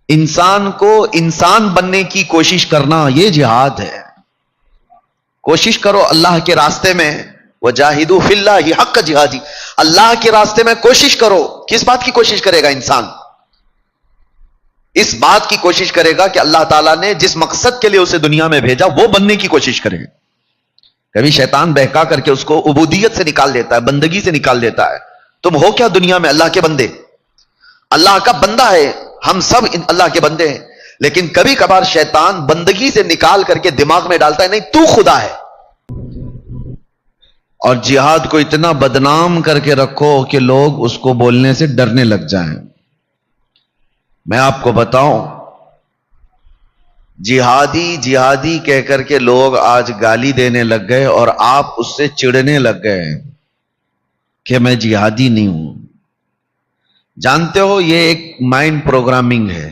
انسان کو انسان بننے کی کوشش کرنا یہ جہاد ہے. کوشش کرو اللہ کے راستے میں، وجاہدوا فی اللہ حق جہادی، اللہ کے راستے میں کوشش کرو. کس بات کی کوشش کرے گا انسان؟ اس بات کی کوشش کرے گا کہ اللہ تعالیٰ نے جس مقصد کے لیے اسے دنیا میں بھیجا وہ بننے کی کوشش کرے گا. کبھی شیطان بہکا کر کے اس کو عبودیت سے نکال دیتا ہے، بندگی سے نکال دیتا ہے. تم ہو کیا دنیا میں؟ اللہ کے بندے. اللہ کا بندہ ہے، ہم سب اللہ کے بندے ہیں. لیکن کبھی کبھار شیطان بندگی سے نکال کر کے دماغ میں ڈالتا ہے نہیں تو خدا ہے. اور جہاد کو اتنا بدنام کر کے رکھو کہ لوگ اس کو بولنے سے ڈرنے لگ جائیں. میں آپ کو بتاؤں، جہادی جہادی کہہ کر کے لوگ آج گالی دینے لگ گئے اور آپ اس سے چڑنے لگ گئے کہ میں جہادی نہیں ہوں. جانتے ہو یہ ایک مائنڈ پروگرامنگ ہے،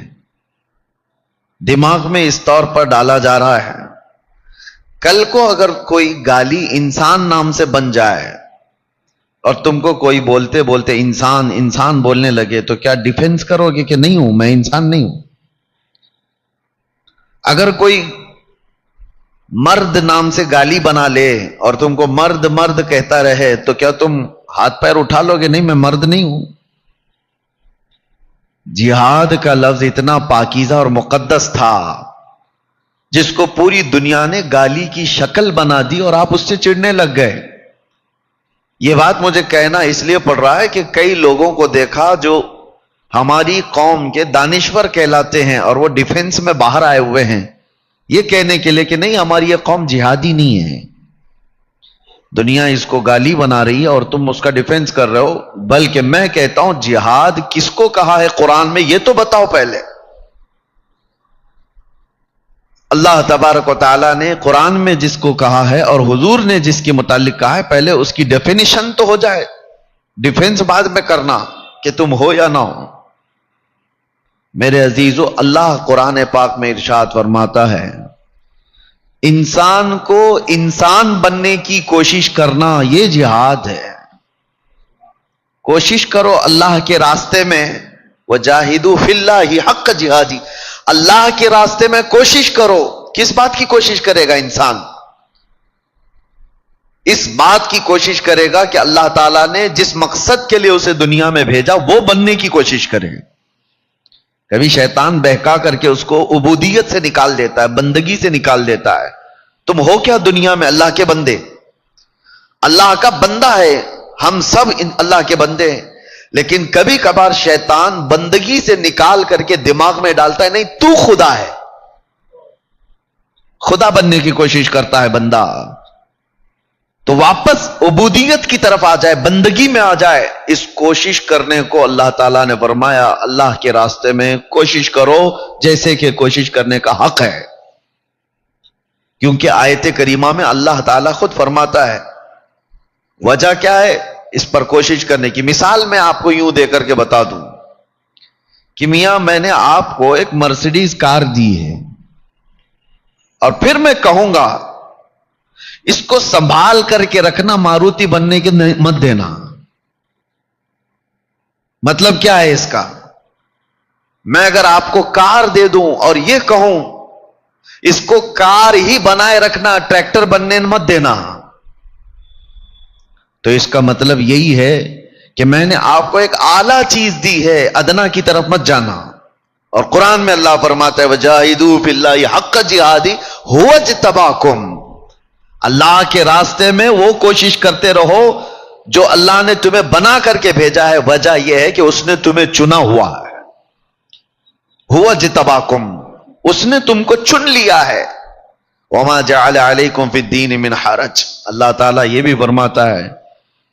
دماغ میں اس طور پر ڈالا جا رہا ہے. کل کو اگر کوئی گالی انسان نام سے بن جائے اور تم کو کوئی بولتے بولتے انسان انسان بولنے لگے تو کیا ڈیفینس کرو گے کہ نہیں ہوں، میں انسان نہیں ہوں؟ اگر کوئی مرد نام سے گالی بنا لے اور تم کو مرد مرد کہتا رہے تو کیا تم ہاتھ پیر اٹھا لو گے نہیں میں مرد نہیں ہوں؟ جہاد کا لفظ اتنا پاکیزہ اور مقدس تھا جس کو پوری دنیا نے گالی کی شکل بنا دی اور آپ اس سے چڑنے لگ گئے. یہ بات مجھے کہنا اس لیے پڑ رہا ہے کہ کئی لوگوں کو دیکھا جو ہماری قوم کے دانشور کہلاتے ہیں اور وہ ڈیفنس میں باہر آئے ہوئے ہیں یہ کہنے کے لیے کہ نہیں ہماری یہ قوم جہادی نہیں ہے. دنیا اس کو گالی بنا رہی ہے اور تم اس کا ڈیفنس کر رہے ہو. بلکہ میں کہتا ہوں جہاد کس کو کہا ہے قرآن میں یہ تو بتاؤ پہلے. اللہ تبارک و تعالیٰ نے قرآن میں جس کو کہا ہے اور حضور نے جس کے متعلق کہا ہے پہلے اس کی ڈیفینیشن تو ہو جائے، ڈیفینس بعد میں کرنا کہ تم ہو یا نہ ہو. میرے عزیزو، اللہ قرآن پاک میں ارشاد فرماتا ہے انسان کو انسان بننے کی کوشش کرنا یہ جہاد ہے. کوشش کرو اللہ کے راستے میں، وجاہدوا فی اللہ حق جہادی، اللہ کے راستے میں کوشش کرو. کس بات کی کوشش کرے گا انسان؟ اس بات کی کوشش کرے گا کہ اللہ تعالیٰ نے جس مقصد کے لیے اسے دنیا میں بھیجا وہ بننے کی کوشش کرے. کبھی شیطان بہکا کر کے اس کو عبودیت سے نکال دیتا ہے، بندگی سے نکال دیتا ہے. تم ہو کیا دنیا میں؟ اللہ کے بندے. اللہ کا بندہ ہے، ہم سب اللہ کے بندے ہیں. لیکن کبھی کبھار شیطان بندگی سے نکال کر کے دماغ میں ڈالتا ہے نہیں تو خدا ہے. خدا بننے کی کوشش کرتا ہے بندہ، تو واپس عبودیت کی طرف آ جائے، بندگی میں آ جائے. اس کوشش کرنے کو اللہ تعالیٰ نے فرمایا اللہ کے راستے میں کوشش کرو جیسے کہ کوشش کرنے کا حق ہے. کیونکہ آیت کریمہ میں اللہ تعالیٰ خود فرماتا ہے. وجہ کیا ہے اس پر کوشش کرنے کی؟ مثال میں آپ کو یوں دے کر کے بتا دوں کہ میاں میں نے آپ کو ایک مرسیڈیز کار دی ہے اور پھر میں کہوں گا اس کو سنبھال کر کے رکھنا، ماروتی بننے کے مت دینا. مطلب کیا ہے اس کا؟ میں اگر آپ کو کار دے دوں اور یہ کہوں اس کو کار ہی بنائے رکھنا، ٹریکٹر بننے مت دینا، تو اس کا مطلب یہی ہے کہ میں نے آپ کو ایک اعلیٰ چیز دی ہے، ادنا کی طرف مت جانا. اور قرآن میں اللہ فرماتا ہے وجاہدوا فی اللہ حق جہادی هو اجتباکم، اللہ کے راستے میں وہ کوشش کرتے رہو جو اللہ نے تمہیں بنا کر کے بھیجا ہے. وجہ یہ ہے کہ اس نے تمہیں چنا ہوا ہے. هو اجتباکم، اس نے تم کو چن لیا ہے. وما جعل علیکم فی الدین من حرج، اللہ تعالیٰ یہ بھی فرماتا ہے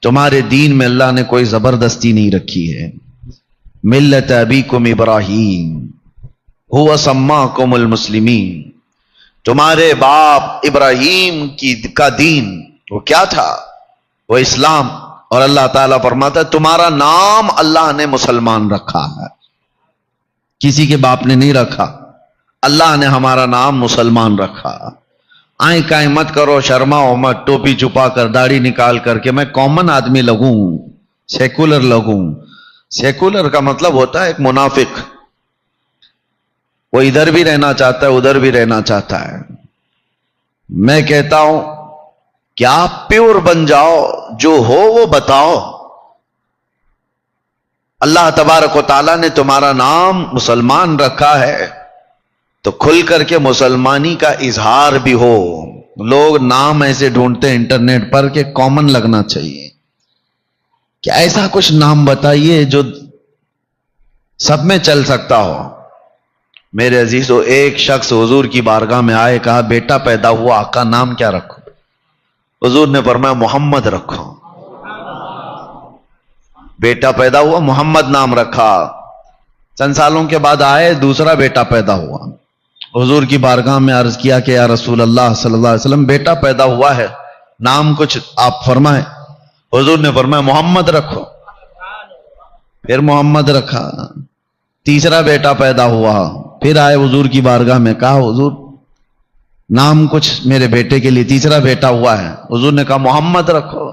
تمہارے دین میں اللہ نے کوئی زبردستی نہیں رکھی ہے. ملت ابیکم ابراہیم هو سماکم المسلمین، تمہارے باپ ابراہیم کا دین وہ کیا تھا؟ وہ اسلام. اور اللہ تعالیٰ فرماتا ہے تمہارا نام اللہ نے مسلمان رکھا ہے، کسی کے باپ نے نہیں رکھا، اللہ نے ہمارا نام مسلمان رکھا. آئیں کائیں مت کرو، شرماؤ مت، ٹوپی چھپا کر داڑھی نکال کر کے میں کامن آدمی لگوں، سیکولر لگوں. سیکولر کا مطلب ہوتا ہے ایک منافق. وہ ادھر بھی رہنا چاہتا ہے ادھر بھی رہنا چاہتا ہے. میں کہتا ہوں کہ آپ پیور بن جاؤ, جو ہو وہ بتاؤ. اللہ تبارک و تعالیٰ نے تمہارا نام مسلمان رکھا ہے تو کھل کر کے مسلمانی کا اظہار بھی ہو. لوگ نام ایسے ڈھونڈتے ہیں انٹرنیٹ پر کہ کامن لگنا چاہیے. کہ ایسا کچھ نام بتائیے جو سب میں چل سکتا ہو. میرے عزیزو, ایک شخص حضور کی بارگاہ میں آئے, کہا بیٹا پیدا ہوا, آقا نام کیا رکھو؟ حضور نے فرمایا محمد رکھو. بیٹا پیدا ہوا, محمد نام رکھا. چند سالوں کے بعد آئے, دوسرا بیٹا پیدا ہوا. حضور کی بارگاہ میں عرض کیا کہ یا رسول اللہ صلی اللہ علیہ وسلم بیٹا پیدا ہوا ہے, نام کچھ آپ فرمائیں. حضور نے فرمایا محمد رکھو. پھر محمد رکھا. تیسرا بیٹا پیدا ہوا, پھر آئے حضور کی بارگاہ میں, کہا حضور نام کچھ میرے بیٹے کے لیے, تیسرا بیٹا ہوا ہے. حضور نے کہا محمد رکھو.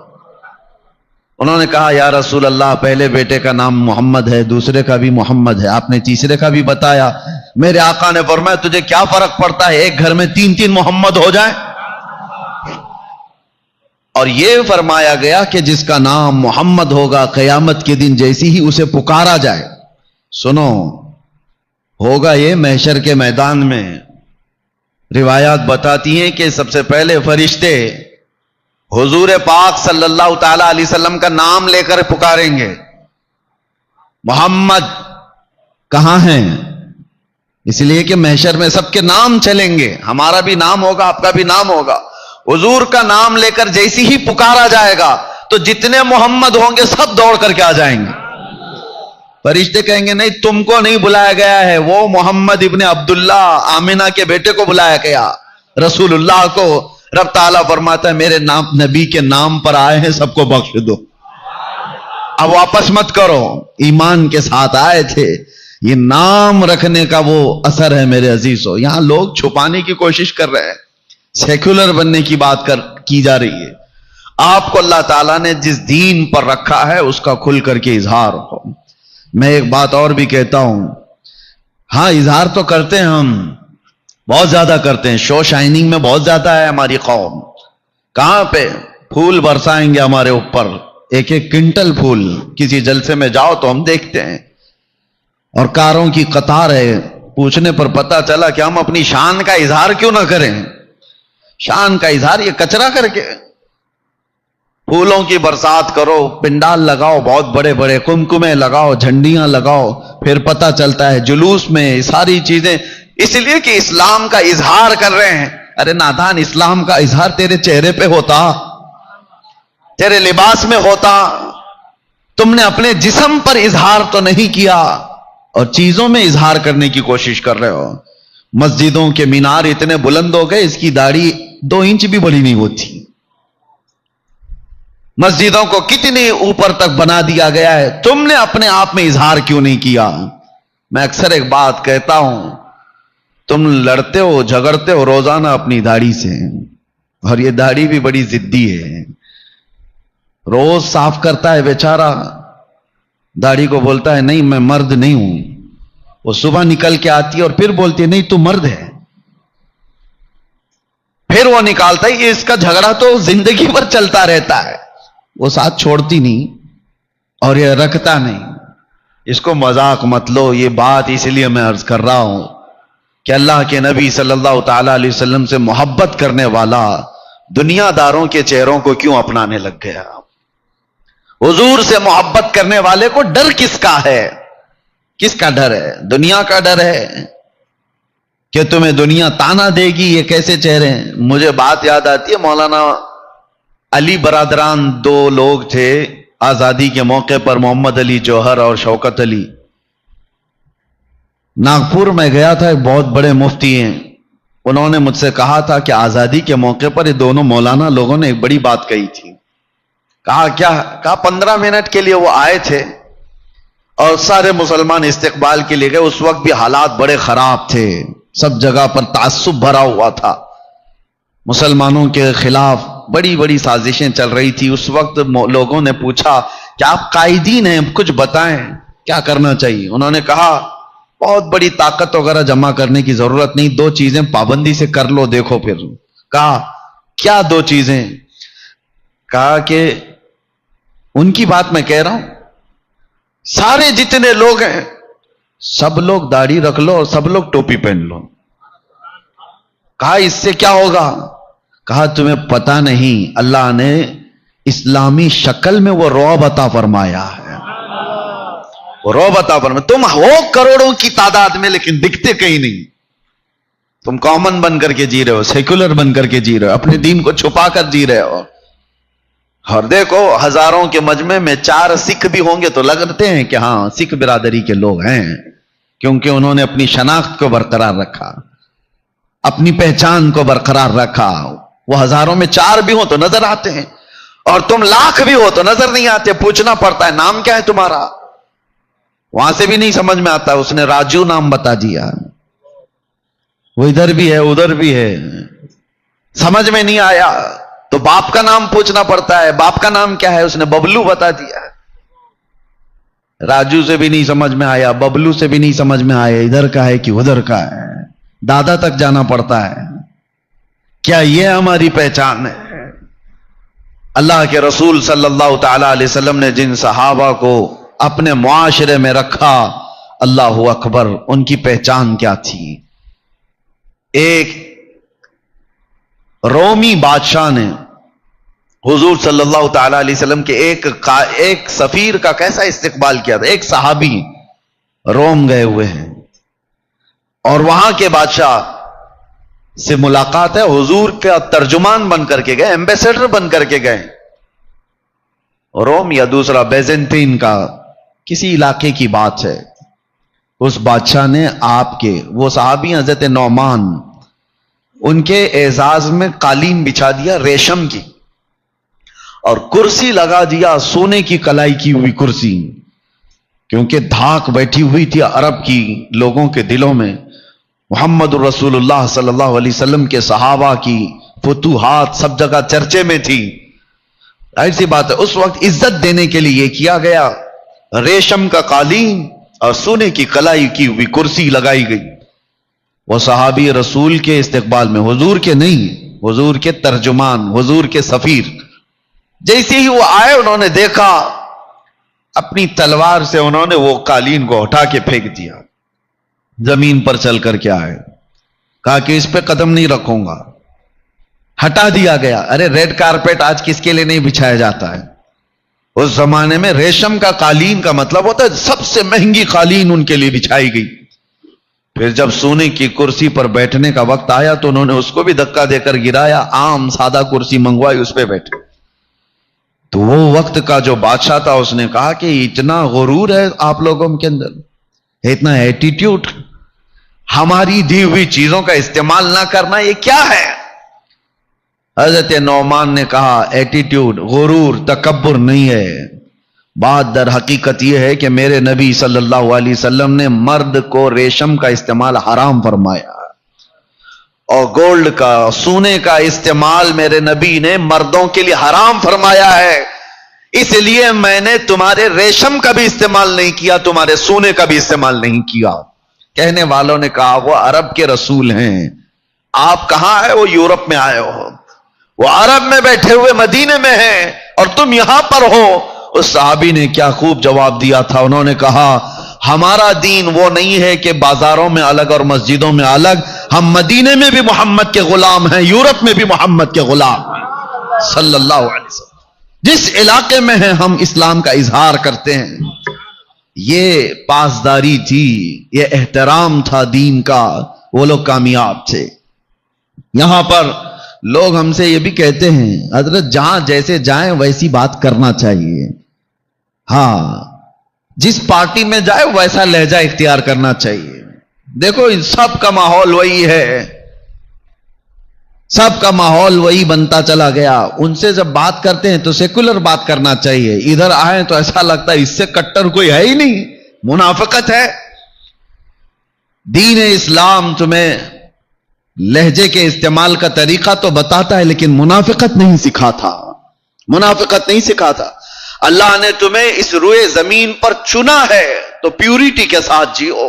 انہوں نے کہا یا رسول اللہ پہلے بیٹے کا نام محمد ہے, دوسرے کا بھی محمد ہے, آپ نے تیسرے کا بھی بتایا. میرے آقا نے فرمایا تجھے کیا فرق پڑتا ہے, ایک گھر میں 3 محمد ہو جائیں. اور یہ فرمایا گیا کہ جس کا نام محمد ہوگا قیامت کے دن جیسی ہی اسے پکارا جائے, سنو ہوگا یہ محشر کے میدان میں. روایات بتاتی ہیں کہ سب سے پہلے فرشتے حضور پاک صلی اللہ تعالی علیہ وسلم کا نام لے کر پکاریں گے, محمد کہاں ہیں؟ اس لیے کہ محشر میں سب کے نام چلیں گے, ہمارا بھی نام ہوگا, آپ کا بھی نام ہوگا. حضور کا نام لے کر جیسی ہی پکارا جائے گا تو جتنے محمد ہوں گے سب دوڑ کر کے آ جائیں گے. فرشتے کہیں گے نہیں تم کو نہیں بلایا گیا ہے, وہ محمد ابن عبداللہ آمنہ کے بیٹے کو بلایا گیا, رسول اللہ کو. رب تعالیٰ فرماتا ہے میرے نام نبی کے نام پر آئے ہیں, سب کو بخش دو, اب واپس مت کرو. ایمان کے ساتھ آئے تھے. یہ نام رکھنے کا وہ اثر ہے میرے عزیزو. یہاں لوگ چھپانے کی کوشش کر رہے ہیں, سیکولر بننے کی بات کی جا رہی ہے. آپ کو اللہ تعالیٰ نے جس دین پر رکھا ہے اس کا کھل کر کے اظہار ہو. میں ایک بات اور بھی کہتا ہوں, ہاں اظہار تو کرتے ہیں ہم, بہت زیادہ کرتے ہیں. شو شائننگ میں بہت زیادہ ہے ہماری قوم. کہاں پہ پھول برسائیں گے ہمارے اوپر, 1 کنٹل پھول. کسی جلسے میں جاؤ تو ہم دیکھتے ہیں, اور کاروں کی قطار ہے. پوچھنے پر پتا چلا کہ ہم اپنی شان کا اظہار کیوں نہ کریں. شان کا اظہار یہ کچرا کر کے پھولوں کی برسات کرو, پنڈال لگاؤ, بہت بڑے بڑے کمکمے لگاؤ, جھنڈیاں لگاؤ, پھر پتہ چلتا ہے جلوس میں ساری چیزیں, اس لیے کہ اسلام کا اظہار کر رہے ہیں. ارے نادان, اسلام کا اظہار تیرے چہرے پہ ہوتا, تیرے لباس میں ہوتا. تم نے اپنے جسم پر اظہار تو نہیں کیا اور چیزوں میں اظہار کرنے کی کوشش کر رہے ہو. مسجدوں کے مینار اتنے بلند ہو گئے, اس کی داڑھی 2 انچ بھی بڑی نہیں ہوتی. مسجدوں کو کتنی اوپر تک بنا دیا گیا ہے, تم نے اپنے آپ میں اظہار کیوں نہیں کیا؟ میں اکثر ایک بات کہتا ہوں, تم لڑتے ہو جھگڑتے ہو روزانہ اپنی داڑھی سے, اور یہ داڑھی بھی بڑی ضدی ہے. روز صاف کرتا ہے بیچارہ, داڑھی کو بولتا ہے نہیں میں مرد نہیں ہوں. وہ صبح نکل کے آتی ہے اور پھر بولتی ہے نہیں تو مرد ہے. پھر وہ نکالتا ہے. یہ اس کا جھگڑا تو زندگی بھر چلتا رہتا ہے. وہ ساتھ چھوڑتی نہیں اور یہ رکھتا نہیں. اس کو مذاق مت لو. یہ بات اس لیے میں عرض کر رہا ہوں کہ اللہ کے نبی صلی اللہ تعالی علیہ وسلم سے محبت کرنے والا دنیا داروں کے چہروں کو کیوں اپنانے لگ گیا؟ حضور سے محبت کرنے والے کو ڈر کس کا ہے؟ کس کا ڈر ہے؟ دنیا کا ڈر ہے کہ تمہیں دنیا تانا دے گی. یہ کیسے چہرے ہیں؟ مجھے بات یاد آتی ہے, مولانا علی برادران 2 لوگ تھے آزادی کے موقع پر, محمد علی جوہر اور شوکت علی. ناگپور میں گیا تھا, ایک بہت بڑے مفتی ہیں, انہوں نے مجھ سے کہا تھا کہ آزادی کے موقع پر یہ دونوں مولانا لوگوں نے ایک بڑی بات کہی تھی. کہا کیا؟ کہا 15 منٹ کے لیے وہ آئے تھے اور سارے مسلمان استقبال کے لیے گئے. اس وقت بھی حالات بڑے خراب تھے, سب جگہ پر تعصب بھرا ہوا تھا, مسلمانوں کے خلاف بڑی بڑی سازشیں چل رہی تھی. اس وقت لوگوں نے پوچھا کہ آپ قائدین ہیں, کچھ بتائیں کیا کرنا چاہیے. انہوں نے کہا بہت بڑی طاقت وغیرہ جمع کرنے کی ضرورت نہیں، دو چیزیں پابندی سے کر لو، دیکھو پھر۔ کہا کیا دو چیزیں؟ کہا کہ ان کی بات میں کہہ رہا ہوں، سارے جتنے لوگ ہیں سب لوگ داڑھی رکھ لو اور سب لوگ ٹوپی پہن لو۔ کہا اس سے کیا ہوگا؟ کہا تمہیں پتہ نہیں، اللہ نے اسلامی شکل میں وہ رعب عطا فرمایا ہے، وہ رعب عطا فرمایا۔ تم ہو کروڑوں کی تعداد میں لیکن دکھتے کہیں نہیں، تم کامن بن کر کے جی رہے ہو، سیکولر بن کر کے جی رہے ہو، اپنے دین کو چھپا کر جی رہے ہو۔ اور دیکھو ہزاروں کے مجمع میں 4 سکھ بھی ہوں گے تو لگتے ہیں کہ ہاں سکھ برادری کے لوگ ہیں، کیونکہ انہوں نے اپنی شناخت کو برقرار رکھا، اپنی پہچان کو برقرار رکھا۔ وہ ہزاروں میں 4 بھی ہوں تو نظر آتے ہیں، اور تم لاکھ بھی ہو تو نظر نہیں آتے، پوچھنا پڑتا ہے نام کیا ہے تمہارا، وہاں سے بھی نہیں سمجھ میں آتا، اس نے راجو نام بتا دیا، وہ ادھر بھی ہے ادھر بھی ہے، سمجھ میں نہیں آیا تو باپ کا نام پوچھنا پڑتا ہے، باپ کا نام کیا ہے، اس نے ببلو بتا دیا۔ راجو سے بھی نہیں سمجھ میں آیا، ببلو سے بھی نہیں سمجھ میں آیا، ادھر کا ہے کہ ادھر کا ہے، دادا تک جانا پڑتا ہے۔ کیا یہ ہماری پہچان ہے؟ اللہ کے رسول صلی اللہ تعالی علیہ وسلم نے جن صحابہ کو اپنے معاشرے میں رکھا، اللہ اکبر، ان کی پہچان کیا تھی؟ ایک رومی بادشاہ نے حضور صلی اللہ تعالی علیہ وسلم کے ایک سفیر کا کیسا استقبال کیا تھا۔ ایک صحابی روم گئے ہوئے ہیں اور وہاں کے بادشاہ سے ملاقات ہے، حضور کا ترجمان بن کر کے گئے، ایمبیسڈر بن کر کے گئے، روم یا دوسرا بیزنطین کا کسی علاقے کی بات ہے۔ اس بادشاہ نے آپ کے وہ صحابی حضرت نعمان، ان کے اعزاز میں قالین بچھا دیا ریشم کی، اور کرسی لگا دیا سونے کی کلائی کی ہوئی کرسی، کیونکہ دھاک بیٹھی ہوئی تھی عرب کی لوگوں کے دلوں میں، محمد رسول اللہ صلی اللہ علیہ وسلم کے صحابہ کی فتوحات سب جگہ چرچے میں تھی۔ ایسی بات ہے اس وقت عزت دینے کے لیے یہ کیا گیا، ریشم کا قالین اور سونے کی کلائی کی ہوئی کرسی لگائی گئی۔ وہ صحابی رسول کے استقبال میں، حضور کے نہیں، حضور کے ترجمان، حضور کے سفیر، جیسے ہی وہ آئے انہوں نے دیکھا، اپنی تلوار سے انہوں نے وہ قالین کو ہٹا کے پھینک دیا، زمین پر چل کر کے آئے، کہا کہ اس پہ قدم نہیں رکھوں گا، ہٹا دیا گیا۔ ارے ریڈ کارپیٹ آج کس کے لیے نہیں بچھایا جاتا ہے؟ اس زمانے میں ریشم کا قالین کا مطلب ہوتا ہے سب سے مہنگی قالین ان کے لیے بچھائی گئی۔ پھر جب سونے کی کرسی پر بیٹھنے کا وقت آیا تو انہوں نے اس کو بھی دھکا دے کر گرایا، عام سادہ کرسی منگوائی، اس پہ بیٹھے۔ تو وہ وقت کا جو بادشاہ تھا اس نے کہا کہ اتنا غرور ہے آپ لوگوں کے اندر، اتنا ایٹیٹیوڈ، ہماری دی ہوئی چیزوں کا استعمال نہ کرنا، یہ کیا ہے؟ حضرت نعمان نے کہا ایٹیٹیوڈ، غرور، تکبر نہیں ہے، بات در حقیقت یہ ہے کہ میرے نبی صلی اللہ علیہ وسلم نے مرد کو ریشم کا استعمال حرام فرمایا، اور گولڈ کا، سونے کا استعمال میرے نبی نے مردوں کے لیے حرام فرمایا ہے، اس لیے میں نے تمہارے ریشم کا بھی استعمال نہیں کیا، تمہارے سونے کا بھی استعمال نہیں کیا۔ کہنے والوں نے کہا وہ عرب کے رسول ہیں، آپ کہاں آئے؟ وہ یورپ میں آئے ہو، وہ عرب میں بیٹھے ہوئے مدینے میں ہیں اور تم یہاں پر ہو۔ اس صحابی نے کیا خوب جواب دیا تھا، انہوں نے کہا ہمارا دین وہ نہیں ہے کہ بازاروں میں الگ اور مسجدوں میں الگ، ہم مدینے میں بھی محمد کے غلام ہیں، یورپ میں بھی محمد کے غلام ہیں صلی اللہ علیہ وسلم، جس علاقے میں ہیں ہم اسلام کا اظہار کرتے ہیں۔ یہ پاسداری تھی، یہ احترام تھا دین کا، وہ لوگ کامیاب تھے۔ یہاں پر لوگ ہم سے یہ بھی کہتے ہیں حضرت جہاں جیسے جائیں ویسی بات کرنا چاہیے، ہاں جس پارٹی میں جائے ویسا لہجہ اختیار کرنا چاہیے۔ دیکھو ان سب کا ماحول وہی ہے، سب کا ماحول وہی بنتا چلا گیا۔ ان سے جب بات کرتے ہیں تو سیکولر بات کرنا چاہیے، ادھر آئیں تو ایسا لگتا ہے اس سے کٹر کوئی ہے ہی نہیں، منافقت ہے۔ دین اسلام تمہیں لہجے کے استعمال کا طریقہ تو بتاتا ہے لیکن منافقت نہیں سکھاتا، منافقت نہیں سکھاتا۔ اللہ نے تمہیں اس روئے زمین پر چنا ہے تو پیوریٹی کے ساتھ جیو،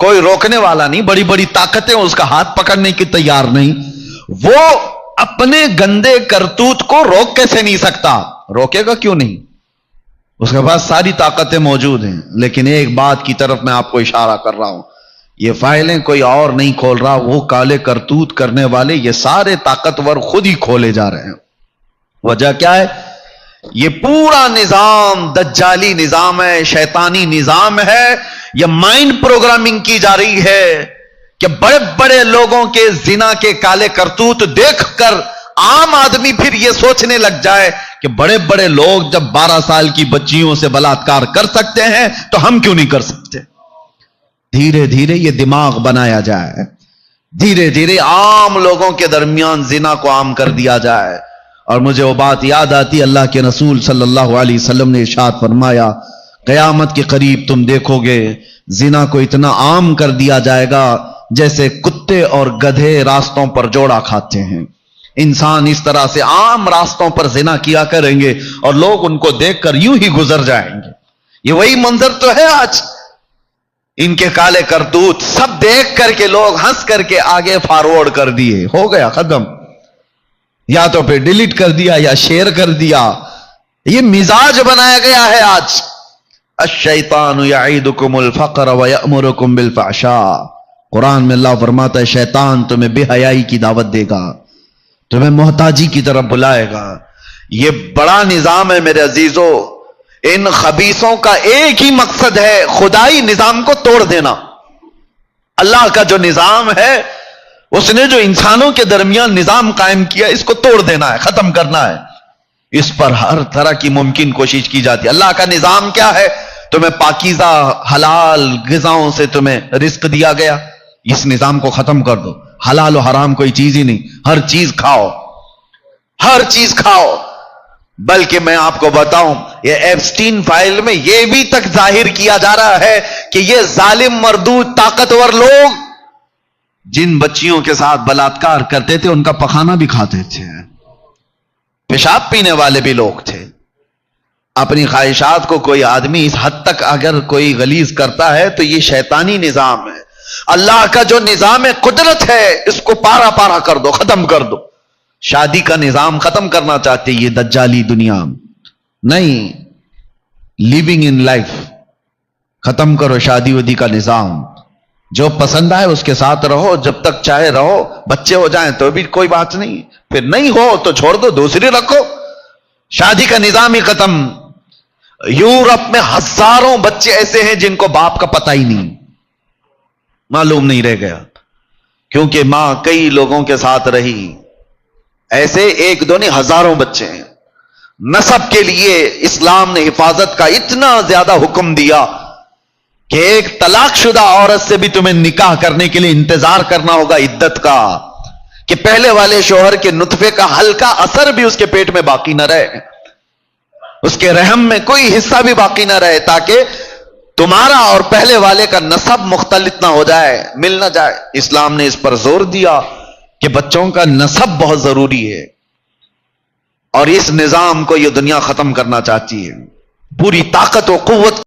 کوئی روکنے والا نہیں, بڑی بڑی طاقتیں اس کا ہاتھ پکڑنے کی تیار نہیں. وہ اپنے گندے کرتوت کو روک کیسے نہیں سکتا؟ روکے گا کیوں نہیں؟ اس کے پاس ساری طاقتیں موجود ہیں. لیکن ایک بات کی طرف میں آپ کو اشارہ کر رہا ہوں, یہ فائلیں کوئی اور نہیں کھول رہا, وہ کالے کرتوت کرنے والے یہ سارے طاقتور خود ہی کھولے جا رہے ہیں. وجہ کیا ہے؟ یہ پورا نظام دجالی نظام ہے, شیطانی نظام ہے. یہ مائنڈ پروگرامنگ کی جا رہی ہے کہ بڑے بڑے لوگوں کے زنا کے کالے کرتوت دیکھ کر عام آدمی پھر یہ سوچنے لگ جائے کہ بڑے بڑے لوگ جب 12 سال کی بچیوں سے بلاತ್ಕಾರ کر سکتے ہیں تو ہم کیوں نہیں کر سکتے؟ دھیرے دھیرے یہ دماغ بنایا جائے, دھیرے دھیرے عام لوگوں کے درمیان زنا کو عام کر دیا جائے. اور مجھے وہ بات یاد آتی, اللہ کے رسول صلی اللہ علیہ وسلم نے ارشاد فرمایا, قیامت کے قریب تم دیکھو گے زنا کو اتنا عام کر دیا جائے گا جیسے کتے اور گدھے راستوں پر جوڑا کھاتے ہیں. انسان اس طرح سے عام راستوں پر زنا کیا کریں گے اور لوگ ان کو دیکھ کر یوں ہی گزر جائیں گے. یہ وہی منظر تو ہے آج. ان کے کالے کرتوت سب دیکھ کر کے لوگ ہنس کر کے آگے فارورڈ کر دیے, ہو گیا ختم. یا تو پھر ڈیلیٹ کر دیا یا شیئر کر دیا. یہ مزاج بنایا گیا ہے آج. الشیطان یعیدکم الفقر ویأمرکم بالفحشاء. قرآن میں اللہ فرماتا ہے شیطان تمہیں بے حیائی کی دعوت دے گا, تمہیں محتاجی کی طرف بلائے گا. یہ بڑا نظام ہے میرے عزیزو. ان خبیثوں کا ایک ہی مقصد ہے, خدائی نظام کو توڑ دینا. اللہ کا جو نظام ہے, اس نے جو انسانوں کے درمیان نظام قائم کیا, اس کو توڑ دینا ہے, ختم کرنا ہے. اس پر ہر طرح کی ممکن کوشش کی جاتی ہے. اللہ کا نظام کیا ہے؟ تمہیں پاکیزہ حلال غذاؤں سے تمہیں رزق دیا گیا, اس نظام کو ختم کر دو. حلال و حرام کوئی چیز ہی نہیں, ہر چیز کھاؤ, ہر چیز کھاؤ. بلکہ میں آپ کو بتاؤں, یہ ایپسٹین فائل میں یہ بھی تک ظاہر کیا جا رہا ہے کہ یہ ظالم مردود طاقتور لوگ جن بچیوں کے ساتھ بلاತ್ಕಾರ کرتے تھے ان کا پخانہ بھی کھاتے تھے, پیشاب پینے والے بھی لوگ تھے. اپنی خواہشات کو کوئی آدمی اس حد تک اگر کوئی غلیظ کرتا ہے تو یہ شیطانی نظام ہے. اللہ کا جو نظام قدرت ہے اس کو پارا پارا کر دو, ختم کر دو. شادی کا نظام ختم کرنا چاہتے یہ دجالی دنیا. نہیں, لیونگ ان لائف ختم کرو. شادی ودی کا نظام جو پسند آئے اس کے ساتھ رہو, جب تک چاہے رہو. بچے ہو جائیں تو بھی کوئی بات نہیں, پھر نہیں ہو تو چھوڑ دو, دوسری رکھو. شادی کا نظام ہی ختم. یورپ میں ہزاروں بچے ایسے ہیں جن کو باپ کا پتہ ہی نہیں, معلوم نہیں رہ گیا, کیونکہ ماں کئی لوگوں کے ساتھ رہی. ایسے ایک دو نہیں, ہزاروں بچے ہیں. نسب کے لیے اسلام نے حفاظت کا اتنا زیادہ حکم دیا کہ ایک طلاق شدہ عورت سے بھی تمہیں نکاح کرنے کے لیے انتظار کرنا ہوگا عدت کا, کہ پہلے والے شوہر کے نطفے کا ہلکا اثر بھی اس کے پیٹ میں باقی نہ رہے, اس کے رحم میں کوئی حصہ بھی باقی نہ رہے, تاکہ تمہارا اور پہلے والے کا نسب مختلط نہ ہو جائے, مل نہ جائے. اسلام نے اس پر زور دیا کہ بچوں کا نسب بہت ضروری ہے. اور اس نظام کو یہ دنیا ختم کرنا چاہتی ہے, پوری طاقت و قوت